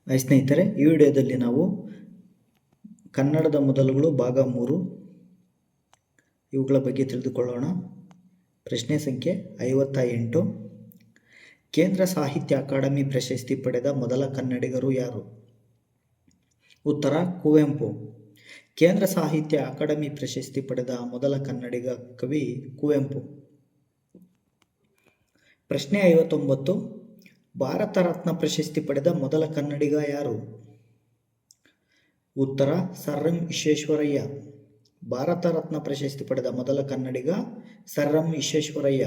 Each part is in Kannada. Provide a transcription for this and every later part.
ಸ್ನೇಹಿತರೆ, ಈ ವಿಡಿಯೋದಲ್ಲಿ ನಾವು ಕನ್ನಡದ ಮೊದಲುಗಳು ಭಾಗ 3 ಇವುಗಳ ಬಗ್ಗೆ ತಿಳಿದುಕೊಳ್ಳೋಣ. ಪ್ರಶ್ನೆ ಸಂಖ್ಯೆ 58. ಕೇಂದ್ರ ಸಾಹಿತ್ಯ ಅಕಾಡೆಮಿ ಪ್ರಶಸ್ತಿ ಪಡೆದ ಮೊದಲ ಕನ್ನಡಿಗರು ಯಾರು? ಉತ್ತರ ಕುವೆಂಪು. ಕೇಂದ್ರ ಸಾಹಿತ್ಯ ಅಕಾಡೆಮಿ ಪ್ರಶಸ್ತಿ ಪಡೆದ ಮೊದಲ ಕನ್ನಡಿಗ ಕವಿ ಕುವೆಂಪು. ಪ್ರಶ್ನೆ 59. ಭಾರತ ರತ್ನ ಪ್ರಶಸ್ತಿ ಪಡೆದ ಮೊದಲ ಕನ್ನಡಿಗ ಯಾರು? ಉತ್ತರ ಸರ್ ಎಂ ವಿಶ್ವೇಶ್ವರಯ್ಯ. ಭಾರತ ರತ್ನ ಪ್ರಶಸ್ತಿ ಪಡೆದ ಮೊದಲ ಕನ್ನಡಿಗ ಸರ್ ಎಂ ವಿಶ್ವೇಶ್ವರಯ್ಯ.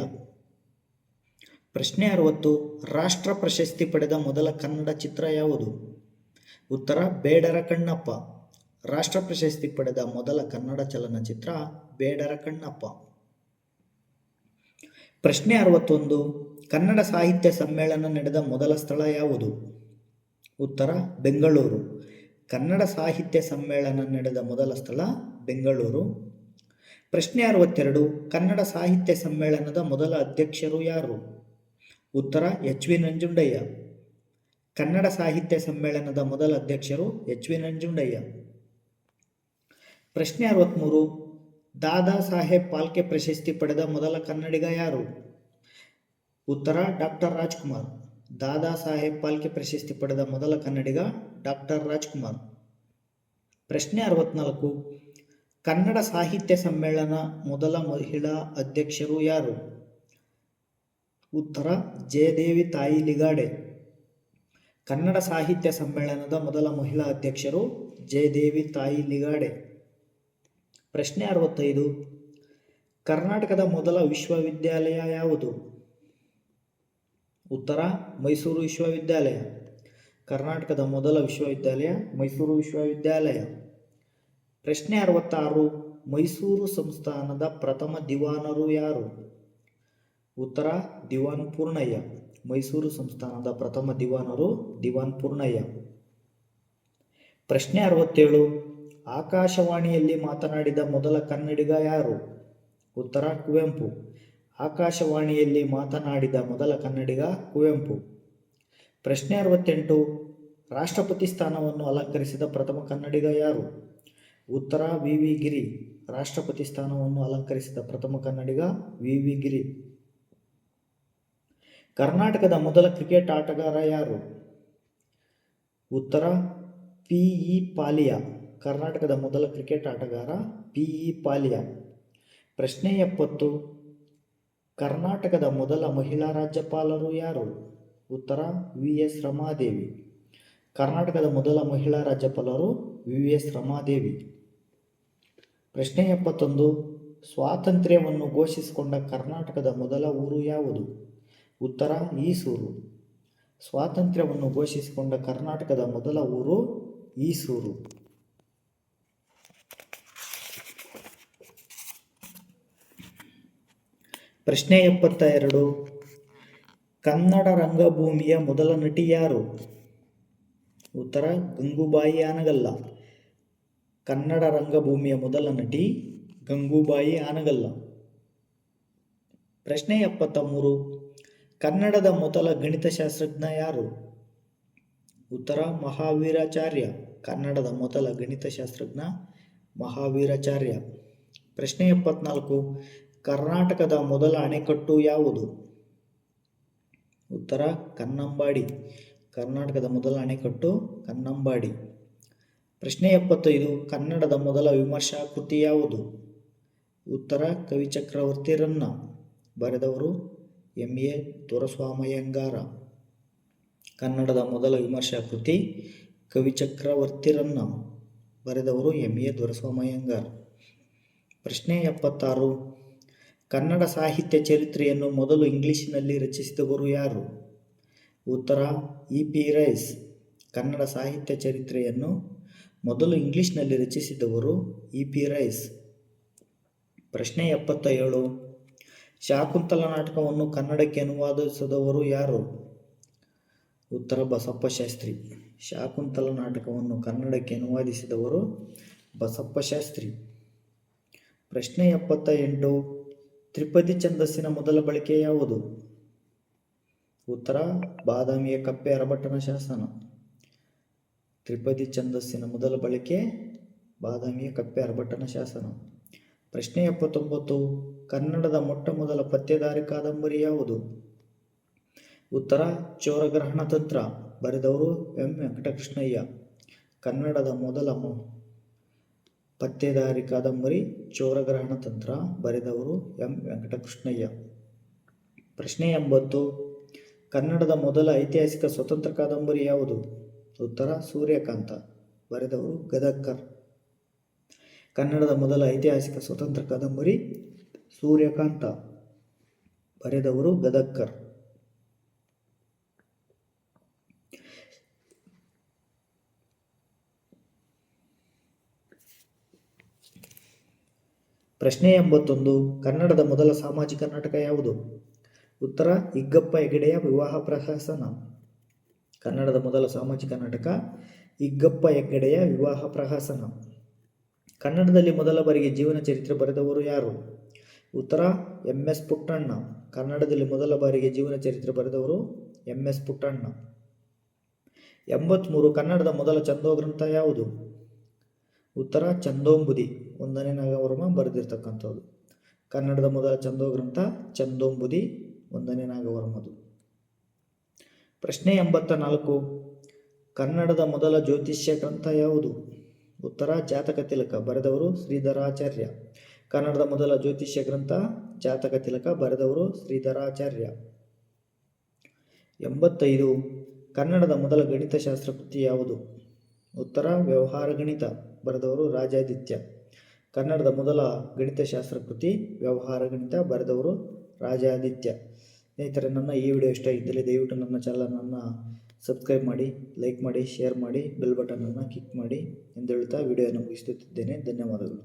ಪ್ರಶ್ನೆ 60. ರಾಷ್ಟ್ರ ಪ್ರಶಸ್ತಿ ಪಡೆದ ಮೊದಲ ಕನ್ನಡ ಚಿತ್ರ ಯಾವುದು? ಉತ್ತರ ಬೇಡರ ಕಣ್ಣಪ್ಪ. ರಾಷ್ಟ್ರ ಪ್ರಶಸ್ತಿ ಪಡೆದ ಮೊದಲ ಕನ್ನಡ ಚಲನಚಿತ್ರ ಬೇಡರ ಕಣ್ಣಪ್ಪ. ಪ್ರಶ್ನೆ 61. ಕನ್ನಡ ಸಾಹಿತ್ಯ ಸಮ್ಮೇಳನ ನಡೆದ ಮೊದಲ ಸ್ಥಳ ಯಾವುದು? ಉತ್ತರ ಬೆಂಗಳೂರು. ಕನ್ನಡ ಸಾಹಿತ್ಯ ಸಮ್ಮೇಳನ ನಡೆದ ಮೊದಲ ಸ್ಥಳ ಬೆಂಗಳೂರು. ಪ್ರಶ್ನೆ 62. ಕನ್ನಡ ಸಾಹಿತ್ಯ ಸಮ್ಮೇಳನದ ಮೊದಲ ಅಧ್ಯಕ್ಷರು ಯಾರು? ಉತ್ತರ ಎಚ್ ವಿ ನಂಜುಂಡಯ್ಯ. ಕನ್ನಡ ಸಾಹಿತ್ಯ ಸಮ್ಮೇಳನದ ಮೊದಲ ಅಧ್ಯಕ್ಷರು ಎಚ್ ವಿ ನಂಜುಂಡಯ್ಯ. ಪ್ರಶ್ನೆ 63. ದಾದಾ ಸಾಹೇಬ್ ಫಾಲ್ಕೆ ಪ್ರಶಸ್ತಿ ಪಡೆದ ಮೊದಲ ಕನ್ನಡಿಗ ಯಾರು? ಉತ್ತರ ಡಾಕ್ಟರ್ ರಾಜ್ಕುಮಾರ್. ದಾದಾ ಸಾಹೇಬ್ ಫಾಲ್ಕೆ ಪ್ರಶಸ್ತಿ ಪಡೆದ ಮೊದಲ ಕನ್ನಡಿಗ ಡಾಕ್ಟರ್ ರಾಜ್ಕುಮಾರ್. ಪ್ರಶ್ನೆ 64. ಕನ್ನಡ ಸಾಹಿತ್ಯ ಸಮ್ಮೇಳನ ಮೊದಲ ಮಹಿಳಾ ಅಧ್ಯಕ್ಷರು ಯಾರು? ಉತ್ತರ ಜಯದೇವಿ ತಾಯಿ ಲಿಗಾಡೆ. ಕನ್ನಡ ಸಾಹಿತ್ಯ ಸಮ್ಮೇಳನದ ಮೊದಲ ಮಹಿಳಾ ಅಧ್ಯಕ್ಷರು ಜಯದೇವಿ ತಾಯಿ ಲಿಗಾಡೆ. ಪ್ರಶ್ನೆ 65. ಕರ್ನಾಟಕದ ಮೊದಲ ವಿಶ್ವವಿದ್ಯಾಲಯ ಯಾವುದು? ಉತ್ತರ ಮೈಸೂರು ವಿಶ್ವವಿದ್ಯಾಲಯ. ಕರ್ನಾಟಕದ ಮೊದಲ ವಿಶ್ವವಿದ್ಯಾಲಯ ಮೈಸೂರು ವಿಶ್ವವಿದ್ಯಾಲಯ. ಪ್ರಶ್ನೆ 66. ಮೈಸೂರು ಸಂಸ್ಥಾನದ ಪ್ರಥಮ ದಿವಾನರು ಯಾರು? ಉತ್ತರ ದಿವಾನ್ ಪೂರ್ಣಯ್ಯ. ಮೈಸೂರು ಸಂಸ್ಥಾನದ ಪ್ರಥಮ ದಿವಾನರು ದಿವಾನ್ ಪೂರ್ಣಯ್ಯ. ಪ್ರಶ್ನೆ 67. ಆಕಾಶವಾಣಿಯಲ್ಲಿ ಮಾತನಾಡಿದ ಮೊದಲ ಕನ್ನಡಿಗ ಯಾರು? ಉತ್ತರ ಕುವೆಂಪು. ಆಕಾಶವಾಣಿಯಲ್ಲಿ ಮಾತನಾಡಿದ ಮೊದಲ ಕನ್ನಡಿಗ ಕುವೆಂಪು. ಪ್ರಶ್ನೆ 68. ರಾಷ್ಟ್ರಪತಿ ಸ್ಥಾನವನ್ನು ಅಲಂಕರಿಸಿದ ಪ್ರಥಮ ಕನ್ನಡಿಗ ಯಾರು? ಉತ್ತರ ವಿ ವಿ ಗಿರಿ. ರಾಷ್ಟ್ರಪತಿ ಸ್ಥಾನವನ್ನು ಅಲಂಕರಿಸಿದ ಪ್ರಥಮ ಕನ್ನಡಿಗ ವಿ ವಿ ಗಿರಿ. ಕರ್ನಾಟಕದ ಮೊದಲ ಕ್ರಿಕೆಟ್ ಆಟಗಾರ ಯಾರು? ಉತ್ತರ ಪಿ ಇ ಪಾಲಿಯ. ಕರ್ನಾಟಕದ ಮೊದಲ ಕ್ರಿಕೆಟ್ ಆಟಗಾರ ಪಿ ಇ ಪಾಲಿಯ. ಪ್ರಶ್ನೆ 70. ಕರ್ನಾಟಕದ ಮೊದಲ ಮಹಿಳಾ ರಾಜ್ಯಪಾಲರು ಯಾರು? ಉತ್ತರ ವಿ ಎಸ್ ರಮಾದೇವಿ. ಕರ್ನಾಟಕದ ಮೊದಲ ಮಹಿಳಾ ರಾಜ್ಯಪಾಲರು ವಿ ಎಸ್ ರಮಾದೇವಿ. ಪ್ರಶ್ನೆ 71. ಸ್ವಾತಂತ್ರ್ಯವನ್ನು ಘೋಷಿಸಿಕೊಂಡ ಕರ್ನಾಟಕದ ಮೊದಲ ಊರು ಯಾವುದು? ಉತ್ತರ ಈಸೂರು. ಸ್ವಾತಂತ್ರ್ಯವನ್ನು ಘೋಷಿಸಿಕೊಂಡ ಕರ್ನಾಟಕದ ಮೊದಲ ಊರು ಈಸೂರು. ಪ್ರಶ್ನೆ 72. ಕನ್ನಡ ರಂಗಭೂಮಿಯ ಮೊದಲ ನಟಿ ಯಾರು? ಉತ್ತರ ಗಂಗೂಬಾಯಿ ಆನಗಲ್ಲ. ಕನ್ನಡ ರಂಗಭೂಮಿಯ ಮೊದಲ ನಟಿ ಗಂಗೂಬಾಯಿ ಆನಗಲ್ಲ. ಪ್ರಶ್ನೆ 73. ಕನ್ನಡದ ಮೊದಲ ಗಣಿತಶಾಸ್ತ್ರಜ್ಞ ಯಾರು? ಉತ್ತರ ಮಹಾವೀರಾಚಾರ್ಯ. ಕನ್ನಡದ ಮೊದಲ ಗಣಿತಶಾಸ್ತ್ರಜ್ಞ ಮಹಾವೀರಾಚಾರ್ಯ. ಪ್ರಶ್ನೆ 74. ಕರ್ನಾಟಕದ ಮೊದಲ ಅಣೆಕಟ್ಟು ಯಾವುದು? ಉತ್ತರ ಕನ್ನಂಬಾಡಿ. ಕರ್ನಾಟಕದ ಮೊದಲ ಅಣೆಕಟ್ಟು ಕನ್ನಂಬಾಡಿ. ಪ್ರಶ್ನೆ 75. ಕನ್ನಡದ ಮೊದಲ ವಿಮರ್ಶಾ ಕೃತಿ ಯಾವುದು? ಉತ್ತರ ಕವಿಚಕ್ರವರ್ತಿ ರನ್ನ. ಬರೆದವರು ಎಂ ಎ ದೊರೆಸ್ವಾಮಯ್ಯಂಗಾರ. ಕನ್ನಡದ ಮೊದಲ ವಿಮರ್ಶಾ ಕೃತಿ ಕವಿಚಕ್ರವರ್ತಿ ರನ್ನ. ಬರೆದವರು ಎಂ ಎ ದೊರೆಸ್ವಾಮಯ್ಯಂಗಾರ. ಪ್ರಶ್ನೆ 76. ಕನ್ನಡ ಸಾಹಿತ್ಯ ಚರಿತ್ರೆಯನ್ನು ಮೊದಲು ಇಂಗ್ಲಿಷಿನಲ್ಲಿ ರಚಿಸಿದವರು ಯಾರು? ಉತ್ತರ ಇ ಪಿ ರೈಸ್. ಕನ್ನಡ ಸಾಹಿತ್ಯ ಚರಿತ್ರೆಯನ್ನು ಮೊದಲು ಇಂಗ್ಲಿಷ್ನಲ್ಲಿ ರಚಿಸಿದವರು ಇ ಪಿ ರೈಸ್. ಪ್ರಶ್ನೆ 77. ಶಾಕುಂತಲ ನಾಟಕವನ್ನು ಕನ್ನಡಕ್ಕೆ ಅನುವಾದಿಸಿದವರು ಯಾರು? ಉತ್ತರ ಬಸಪ್ಪ ಶಾಸ್ತ್ರಿ. ಶಾಕುಂತಲ ನಾಟಕವನ್ನು ಕನ್ನಡಕ್ಕೆ ಅನುವಾದಿಸಿದವರು ಬಸಪ್ಪ ಶಾಸ್ತ್ರಿ. ಪ್ರಶ್ನೆ 78. ತ್ರಿಪದಿ ಛಂದಸ್ಸಿನ ಮೊದಲ ಬಳಕೆ ಯಾವುದು? ಉತ್ತರ ಬಾದಾಮಿಯ ಕಪ್ಪೆ ಅರಭಟ್ಟನ ಶಾಸನ. ತ್ರಿಪದಿ ಛಂದಸ್ಸಿನ ಮೊದಲ ಬಳಕೆ ಬಾದಾಮಿಯ ಕಪ್ಪೆ ಅರಭಟ್ಟನ ಶಾಸನ. ಪ್ರಶ್ನೆ 79. ಕನ್ನಡದ ಮೊಟ್ಟ ಮೊದಲ ಪತ್ತೇದಾರಿ ಕಾದಂಬರಿ ಯಾವುದು? ಉತ್ತರ ಚೋರಗ್ರಹಣ ತಂತ್ರ. ಬರೆದವರು ಎಂ ವೆಂಕಟಕೃಷ್ಣಯ್ಯ. ಕನ್ನಡದ ಮೊದಲ ಪತ್ತೇದಾರಿ ಕಾದಂಬರಿ ಚೋರಗ್ರಹಣ ತಂತ್ರ. ಬರೆದವರು ಎಂ ವೆಂಕಟಕೃಷ್ಣಯ್ಯ. ಪ್ರಶ್ನೆ 80. ಕನ್ನಡದ ಮೊದಲ ಐತಿಹಾಸಿಕ ಸ್ವತಂತ್ರ ಕಾದಂಬರಿ ಯಾವುದು? ಉತ್ತರ ಸೂರ್ಯಕಾಂತ. ಬರೆದವರು ಗದಕ್ಕರ್. ಕನ್ನಡದ ಮೊದಲ ಐತಿಹಾಸಿಕ ಸ್ವತಂತ್ರ ಕಾದಂಬರಿ ಸೂರ್ಯಕಾಂತ. ಬರೆದವರು ಗದಕ್ಕರ್. ಪ್ರಶ್ನೆ 81. ಕನ್ನಡದ ಮೊದಲ ಸಾಮಾಜಿಕ ನಾಟಕ ಯಾವುದು? ಉತ್ತರ ಇಗ್ಗಪ್ಪ ಹೆಗಡೆಯ ವಿವಾಹ ಪ್ರಹಸನ. ಕನ್ನಡದ ಮೊದಲ ಸಾಮಾಜಿಕ ನಾಟಕ ಇಗ್ಗಪ್ಪ ಹೆಗ್ಗಡೆಯ ವಿವಾಹ ಪ್ರಹಸನ. ಕನ್ನಡದಲ್ಲಿ ಮೊದಲ ಬಾರಿಗೆ ಜೀವನ ಚರಿತ್ರೆ ಬರೆದವರು ಯಾರು? ಉತ್ತರ ಎಂ ಎಸ್ ಪುಟ್ಟಣ್ಣ. ಕನ್ನಡದಲ್ಲಿ ಮೊದಲ ಬಾರಿಗೆ ಜೀವನ ಚರಿತ್ರೆ ಬರೆದವರು ಎಂ ಎಸ್ ಪುಟ್ಟಣ್ಣ. 83. ಕನ್ನಡದ ಮೊದಲ ಛಂದೋಗ್ರಂಥ ಯಾವುದು? ಉತ್ತರ ಚಂದೋಂಬುದಿ. 1ನೇ ನಾಗವರ್ಮ ಬರೆದಿರ್ತಕ್ಕಂಥದ್ದು. ಕನ್ನಡದ ಮೊದಲ ಛಂದೋಗ್ರಂಥ ಚಂದೋಂಬುದಿ, 1ನೇ ನಾಗವರ್ಮದು. ಪ್ರಶ್ನೆ 84. ಕನ್ನಡದ ಮೊದಲ ಜ್ಯೋತಿಷ್ಯ ಗ್ರಂಥ ಯಾವುದು? ಉತ್ತರ ಜಾತಕ ತಿಲಕ. ಬರೆದವರು ಶ್ರೀಧರಾಚಾರ್ಯ. ಕನ್ನಡದ ಮೊದಲ ಜ್ಯೋತಿಷ್ಯ ಗ್ರಂಥ ಜಾತಕ ತಿಲಕ. ಬರೆದವರು ಶ್ರೀಧರಾಚಾರ್ಯ. 85. ಕನ್ನಡದ ಮೊದಲ ಗಣಿತಶಾಸ್ತ್ರ ಕೃತಿ ಯಾವುದು? ಉತ್ತರ ವ್ಯವಹಾರ ಗಣಿತ. ಬರೆದವರು ರಾಜಾದಿತ್ಯ. ಕನ್ನಡದ ಮೊದಲ ಗಣಿತಶಾಸ್ತ್ರ ಕೃತಿ ವ್ಯವಹಾರ ಗಣಿತ. ಬರೆದವರು ರಾಜಾದಿತ್ಯ. ಸ್ನೇಹಿತರೆ, ನನ್ನ ಈ ವಿಡಿಯೋ ಇಷ್ಟ ಆಗಿದ್ದಲ್ಲಿ ದಯವಿಟ್ಟು ನನ್ನ ಚಾನಲನ್ನು ಸಬ್ಸ್ಕ್ರೈಬ್ ಮಾಡಿ, ಲೈಕ್ ಮಾಡಿ, ಶೇರ್ ಮಾಡಿ, ಬೆಲ್ ಬಟನನ್ನು ಕ್ಲಿಕ್ ಮಾಡಿ ಎಂದು ಹೇಳುತ್ತಾ ವಿಡಿಯೋವನ್ನು ಮುಗಿಸುತ್ತಿದ್ದೇನೆ. ಧನ್ಯವಾದಗಳು.